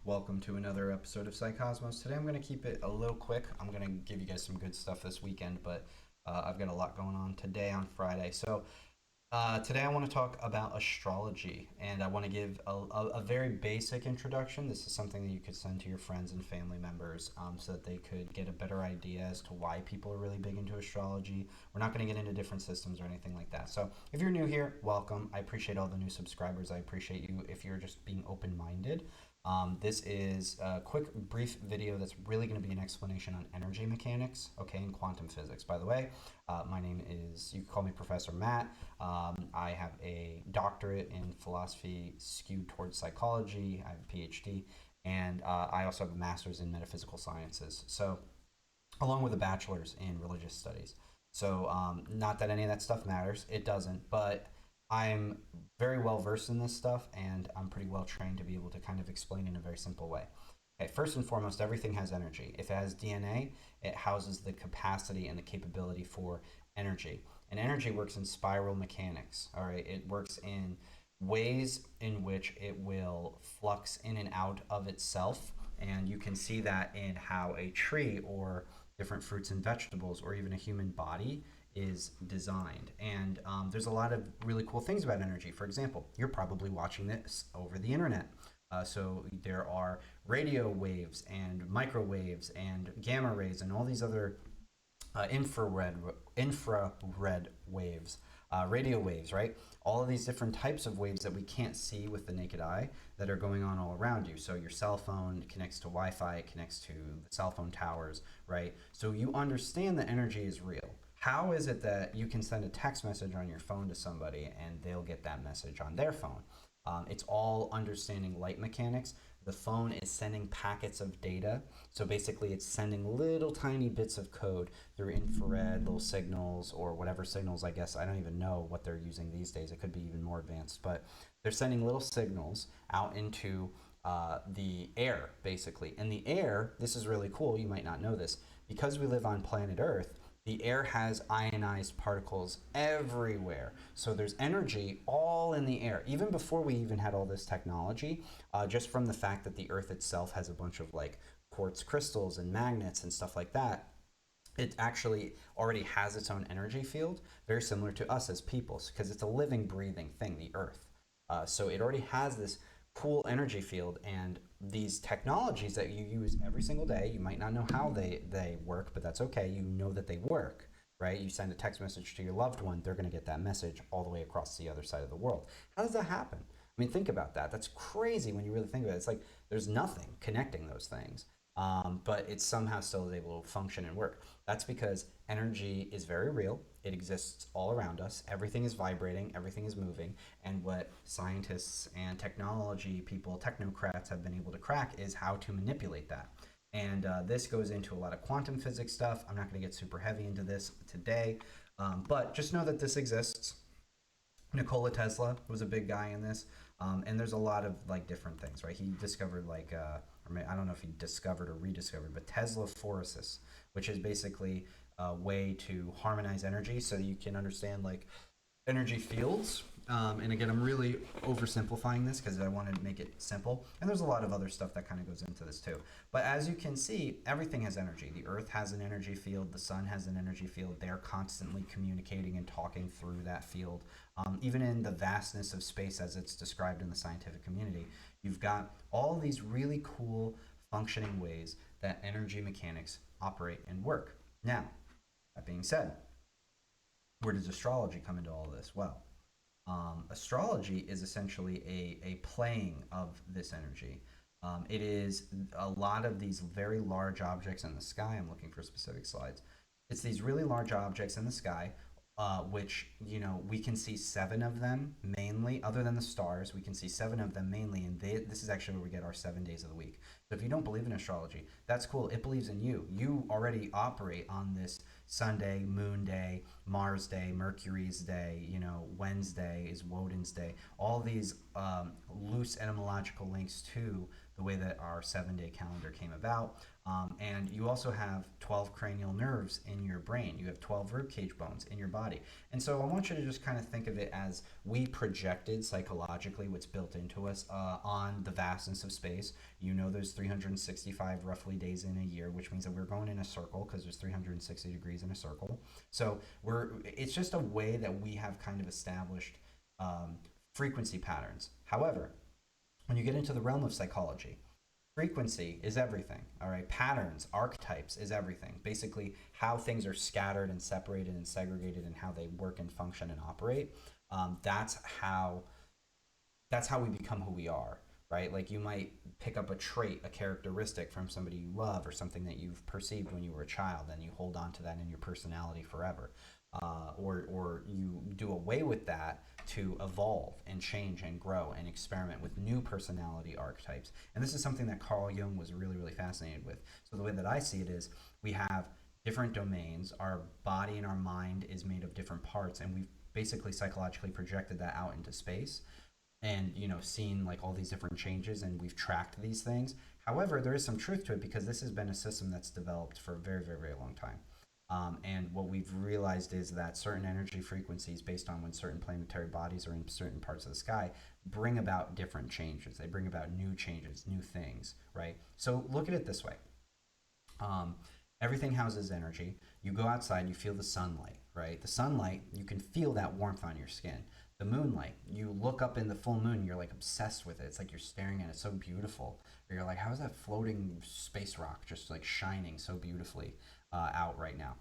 Welcome to another episode of Psycosmos. Today I'm going to keep it a little quick. I'm going to give you guys some good stuff this weekend, but I've got a lot going on today on Friday. Today I want to talk about astrology, and I want to give a very basic introduction. This is something that you could send to your friends and family members so that they could get a better idea as to why people are really big into astrology. We're not going to get into different systems or anything like that. So if you're new here, welcome. I appreciate all the new subscribers. I appreciate you if you're just being open-minded. This is a quick, brief video that's really going to be an explanation on energy mechanics, okay, and quantum physics. By the way, my name is, you can call me Professor Matt. I have a doctorate in philosophy skewed towards psychology. I have a PhD, and I also have a master's in metaphysical sciences. So, along with a bachelor's in religious studies. So, not that any of that stuff matters, it doesn't, but I'm very well versed in this stuff, and I'm pretty well trained to be able to kind of explain in a very simple way. Okay, first and foremost, everything has energy. If it has DNA, it houses the capacity and the capability for energy. And energy works in spiral mechanics. All right, it works in ways in which it will flux in and out of itself, and you can see that in how a tree or different fruits and vegetables, or even a human body, is designed. And there's a lot of really cool things about energy. For example, you're probably watching this over the internet. So there are radio waves and microwaves and gamma rays and all these other infrared waves, radio waves, right? All of these different types of waves that we can't see with the naked eye that are going on all around you. So your cell phone connects to Wi-Fi, it connects to the cell phone towers, right? So you understand that energy is real. How is it that you can send a text message on your phone to somebody and they'll get that message on their phone? It's all understanding light mechanics. The phone is sending packets of data. So basically, it's sending little tiny bits of code through infrared, little signals, or whatever signals, I guess. I don't even know what they're using these days. It could be even more advanced. But they're sending little signals out into the air, basically. And the air, this is really cool. You might not know this. Because we live on planet Earth, the air has ionized particles everywhere. So there's energy all in the air. Even before we even had all this technology, just from the fact that the Earth itself has a bunch of like quartz crystals and magnets and stuff like that, it actually already has its own energy field, very similar to us as people, because it's a living, breathing thing, the Earth. So it already has this cool energy field, and these technologies that you use every single day, you might not know how they work, but that's okay. You know that they work, right? You send a text message to your loved one, they're going to get that message all the way across the other side of the world. How does that happen? I mean, think about that. That's crazy when you really think about it. It's like there's nothing connecting those things, but it somehow still is able to function and work. That's because energy is very real. It exists all around us. Everything is vibrating, everything is moving. And what scientists and technology people, technocrats, have been able to crack is how to manipulate that. And this goes into a lot of quantum physics stuff. I'm not going to get super heavy into this today, but just know that this exists. Nikola Tesla was a big guy in this, and there's a lot of like different things, right? He discovered like, I don't know if he discovered or rediscovered, but Teslaphoresis, which is basically a way to harmonize energy so you can understand like energy fields. And again, I'm really oversimplifying this because I wanted to make it simple. And there's a lot of other stuff that kind of goes into this too. But as you can see, everything has energy. The Earth has an energy field. The sun has an energy field. They're constantly communicating and talking through that field. Even in the vastness of space as it's described in the scientific community, you've got all these really cool functioning ways that energy mechanics operate and work. Now, that being said, where does astrology come into all this? Well, astrology is essentially a playing of this energy. It is a lot of these very large objects in the sky. I'm looking for specific slides. It's these really large objects in the sky, which, you know, we can see seven of them mainly, other than the stars. We can see seven of them mainly, and this is actually where we get our 7 days of the week. So if you don't believe in astrology, that's cool. It believes in you. You already operate on this Sunday, Moon Day, Mars Day, Mercury's Day, you know, Wednesday is Woden's Day. All these loose etymological links to the way that our 7 day calendar came about. And you also have 12 cranial nerves in your brain. You have 12 ribcage bones in your body. And so I want you to just kind of think of it as we projected psychologically what's built into us on the vastness of space. You know, there's 365 roughly days in a year, which means that we're going in a circle because there's 360 degrees in a circle. So it's just a way that we have kind of established frequency patterns. However, when you get into the realm of psychology, frequency is everything. All right, patterns, archetypes is everything. Basically how things are scattered and separated and segregated and how they work and function and operate. That's how we become who we are, right? Like you might pick up a trait, a characteristic from somebody you love or something that you've perceived when you were a child, and you hold on to that in your personality forever. Or you do away with that to evolve and change and grow and experiment with new personality archetypes. And this is something that Carl Jung was really, really fascinated with. So the way that I see it is we have different domains. Our body and our mind is made of different parts, and we've basically psychologically projected that out into space and seen like all these different changes, and we've tracked these things. However, there is some truth to it because this has been a system that's developed for a very, very, very long time. And what we've realized is that certain energy frequencies, based on when certain planetary bodies are in certain parts of the sky, bring about different changes. They bring about new changes, new things, right? So look at it this way. um, Everything houses energy. You go outside, you feel the sunlight, right? The sunlight, you can feel that warmth on your skin. The moonlight, you look up in the full moon, you're like obsessed with it. It's like you're staring at it, so beautiful. Or you're like, how is that floating space rock just like shining so beautifully out right now?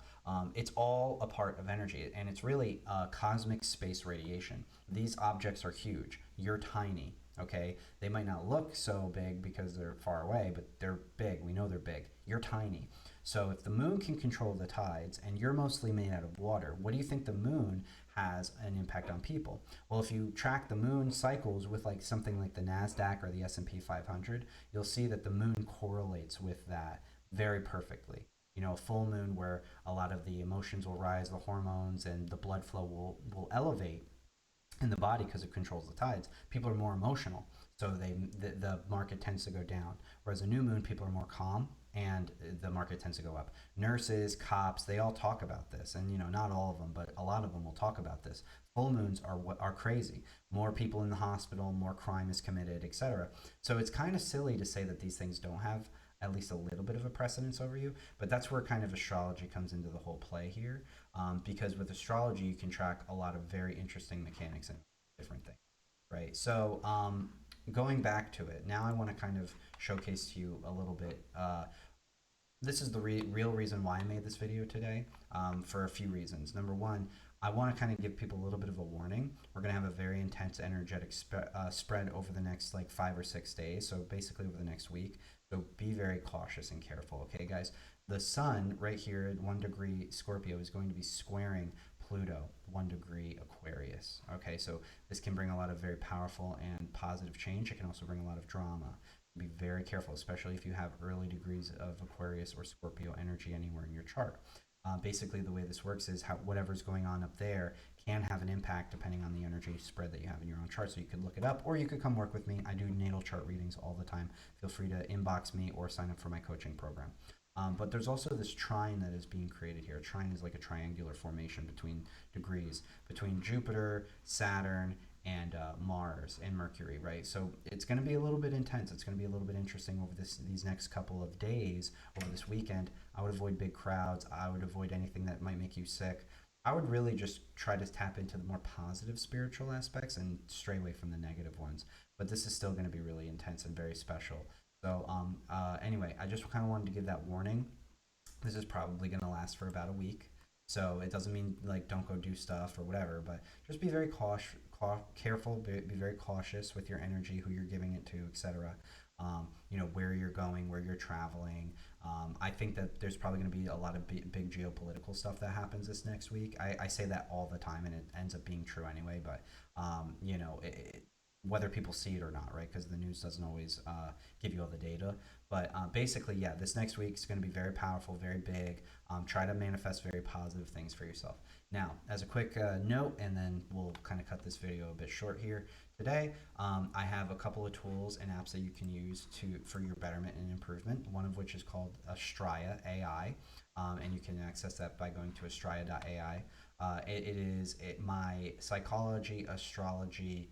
It's all a part of energy, and it's really cosmic space radiation. These objects are huge. You're tiny, okay? They might not look so big because they're far away, but they're big. We know they're big. You're tiny. So if the moon can control the tides and you're mostly made out of water, what do you think the moon has an impact on people? Well, if you track the moon cycles with like something like the Nasdaq or the S&P 500, you'll see that the moon correlates with that very perfectly. A full moon where a lot of the emotions will rise, the hormones and the blood flow will elevate in the body because it controls the tides. People are more emotional, so the market tends to go down. Whereas a new moon, people are more calm, and the market tends to go up. Nurses, cops, they all talk about this, and not all of them, but a lot of them will talk about this. Full moons are crazy. More people in the hospital, more crime is committed, etc. So it's kind of silly to say that these things don't have at least a little bit of a precedence over you, but that's where kind of astrology comes into the whole play here, because with astrology you can track a lot of very interesting mechanics and different things, right? So going back to it now, I want to kind of showcase to you a little bit. This is the real reason why I made this video today, for a few reasons. Number one, I want to kind of give people a little bit of a warning. We're going to have a very intense energetic spread over the next like 5 or 6 days. So basically over the next week. So be very cautious and careful, okay, guys? The sun right here at 1 degree Scorpio is going to be squaring Pluto, 1 degree Aquarius. Okay, so this can bring a lot of very powerful and positive change. It can also bring a lot of drama. Be very careful, especially if you have early degrees of Aquarius or Scorpio energy anywhere in your chart. Basically, the way this works is whatever's going on up there can have an impact depending on the energy spread that you have in your own chart. So you could look it up, or you could come work with me. I do natal chart readings all the time. Feel free to inbox me or sign up for my coaching program. But there's also this trine that is being created here. A trine is like a triangular formation between degrees, between Jupiter, Saturn, and Mars and Mercury, right? So it's going to be a little bit intense. It's going to be a little bit interesting over these next couple of days, over this weekend. I would avoid big crowds. I would avoid anything that might make you sick. I would really just try to tap into the more positive spiritual aspects and stray away from the negative ones. But this is still going to be really intense and very special. So anyway, I just kind of wanted to give that warning. This is probably going to last for about a week. So it doesn't mean like don't go do stuff or whatever, but just be very careful, be very cautious with your energy, who you're giving it to, etc. Where you're going, where you're traveling. I think that there's probably going to be a lot of big geopolitical stuff that happens this next week. I say that all the time, and it ends up being true anyway. But whether people see it or not, right? Because the news doesn't always give you all the data. But basically, yeah, this next week is going to be very powerful, very big. Try to manifest very positive things for yourself. Now, as a quick note, and then we'll kind of cut this video a bit short here today, I have a couple of tools and apps that you can use for your betterment and improvement, one of which is called Astraya AI, and you can access that by going to astraya.ai. My psychology, astrology,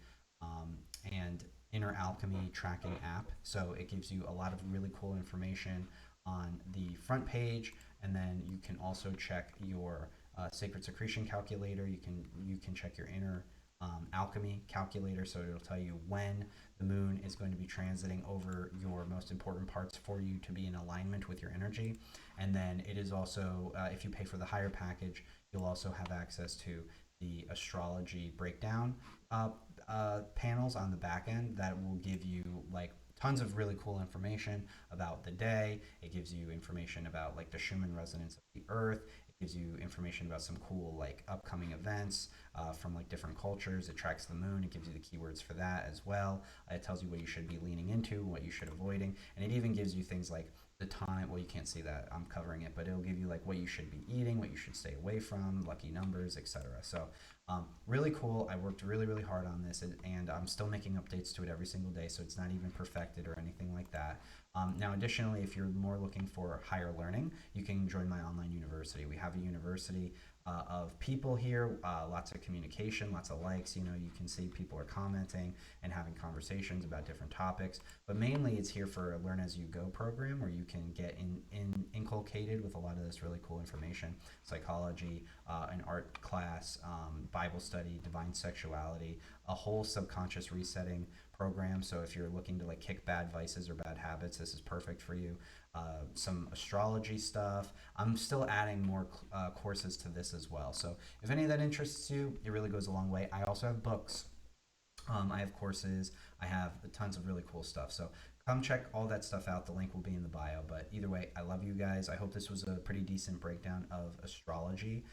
and inner alchemy tracking app. So it gives you a lot of really cool information on the front page, and then you can also check your sacred secretion calculator. You can check your inner alchemy calculator, so it'll tell you when the moon is going to be transiting over your most important parts for you to be in alignment with your energy. And then it is also, if you pay for the higher package, you'll also have access to the astrology breakdown panels on the back end that will give you like tons of really cool information about the day. It gives you information about like the Schumann resonance of the earth. It gives you information about some cool like upcoming events from like different cultures. It tracks the moon. It gives you the keywords for that as well. It tells you what you should be leaning into, what you should avoiding, and it even gives you things like the time. Well, you can't see that, I'm covering it, but it'll give you like what you should be eating, what you should stay away from, lucky numbers, etc. So really cool. I worked really, really hard on this, and I'm still making updates to it every single day, so it's not even perfected or anything like that. Now, additionally, if you're more looking for higher learning, you can join my online university. We have a university of people here, lots of communication, lots of likes. You know, you can see people are commenting and having conversations about different topics. But mainly, it's here for a learn as you go program where you can get inculcated with a lot of this really cool information: psychology, an art class, Bible study, divine sexuality, a whole subconscious resetting program. So if you're looking to like kick bad vices or bad habits, this is perfect for you. Some astrology stuff. I'm still adding more courses to this as well. So if any of that interests you, it really goes a long way. I also have books. I have courses. I have tons of really cool stuff. So come check all that stuff out. The link will be in the bio. But either way, I love you guys. I hope this was a pretty decent breakdown of astrology,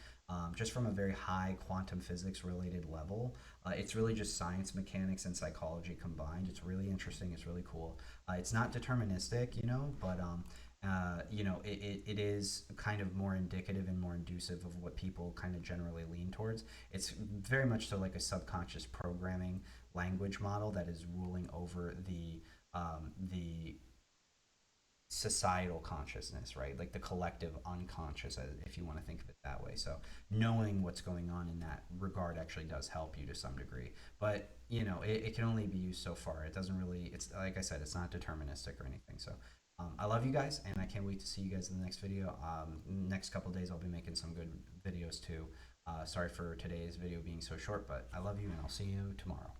just from a very high quantum physics related level. It's really just science, mechanics, and psychology combined. It's really interesting. It's really cool. It's not deterministic, but it is kind of more indicative and more inducive of what people kind of generally lean towards. It's very much so like a subconscious programming language model that is ruling over the societal consciousness, right? Like the collective unconscious, if you want to think of it that way. So knowing what's going on in that regard actually does help you to some degree. But it can only be used so far. It doesn't really. It's like I said, it's not deterministic or anything. So. I love you guys, and I can't wait to see you guys in the next video. Next couple days, I'll be making some good videos too. Sorry for today's video being so short, but I love you, and I'll see you tomorrow.